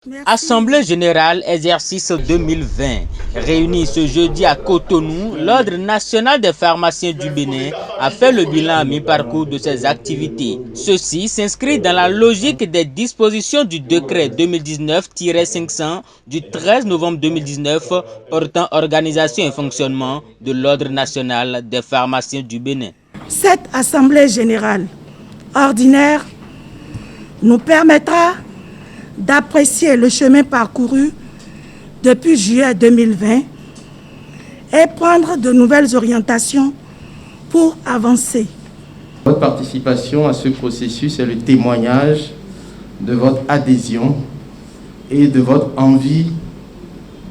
Merci. Assemblée générale exercice 2020. Réunie ce jeudi à Cotonou, l'Ordre national des pharmaciens du Bénin a fait le bilan à mi-parcours de ses activités. Ceci s'inscrit dans la logique des dispositions du décret 2019-500 du 13 novembre 2019 portant organisation et fonctionnement de l'Ordre national des pharmaciens du Bénin. Cette Assemblée générale ordinaire nous permettra d'apprécier le chemin parcouru depuis juillet 2020 et prendre de nouvelles orientations pour avancer. Votre participation à ce processus est le témoignage de votre adhésion et de votre envie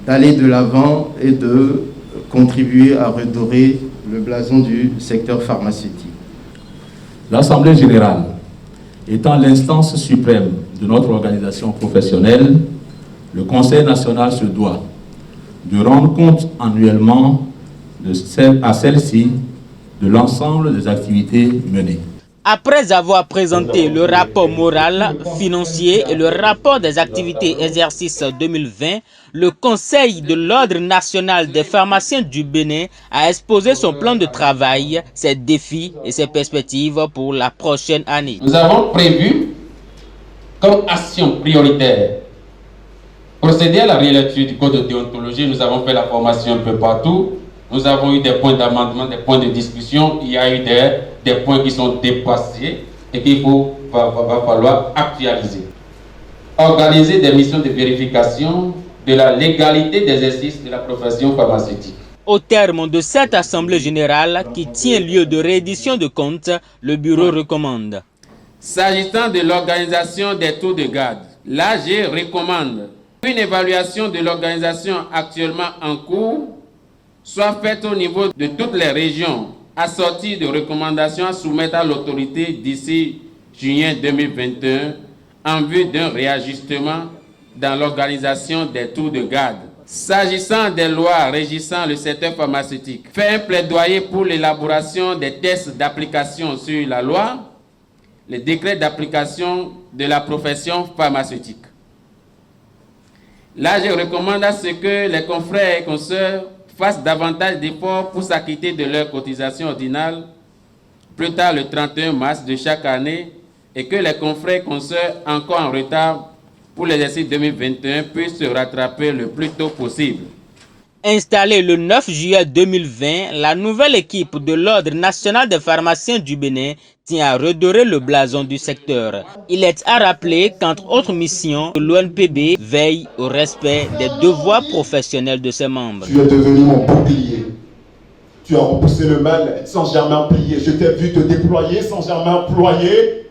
d'aller de l'avant et de contribuer à redorer le blason du secteur pharmaceutique. L'Assemblée générale étant l'instance suprême de notre organisation professionnelle, le Conseil national se doit de rendre compte annuellement à celle-ci de l'ensemble des activités menées. Après avoir présenté le rapport moral, financier et le rapport des activités exercice 2020, le Conseil de l'Ordre national des pharmaciens du Bénin a exposé son plan de travail, ses défis et ses perspectives pour la prochaine année. Nous avons prévu comme action prioritaire procéder à la relecture du code de déontologie. Nous avons fait la formation un peu partout. Nous avons eu des points d'amendement, des points de discussion. Il y a eu des points qui sont dépassés et qu'il va falloir actualiser. Organiser des missions de vérification de la légalité d'exercice de la profession pharmaceutique. Au terme de cette assemblée générale qui tient lieu de réédition de comptes, le bureau recommande. S'agissant de l'organisation des tours de garde, l'AG recommande une évaluation de l'organisation actuellement en cours soit faite au niveau de toutes les régions, assortie de recommandations à soumettre à l'autorité d'ici juin 2021 en vue d'un réajustement dans l'organisation des tours de garde. S'agissant des lois régissant le secteur pharmaceutique, fait un plaidoyer pour l'élaboration des tests d'application sur la loi, les décrets d'application de la profession pharmaceutique. Là, je recommande à ce que les confrères et consoeurs fassent davantage d'efforts pour s'acquitter de leurs cotisations ordinales plus tard le 31 mars de chaque année et que les confrères et consoeurs encore en retard pour l'exercice 2021 puissent se rattraper le plus tôt possible. Installée le 9 juillet 2020, la nouvelle équipe de l'Ordre national des pharmaciens du Bénin tient à redorer le blason du secteur. Il est à rappeler qu'entre autres missions, l'ONPB veille au respect des devoirs professionnels de ses membres. Tu es devenu mon bouclier. Tu as repoussé le mal sans jamais en plier. Je t'ai vu te déployer sans jamais employer.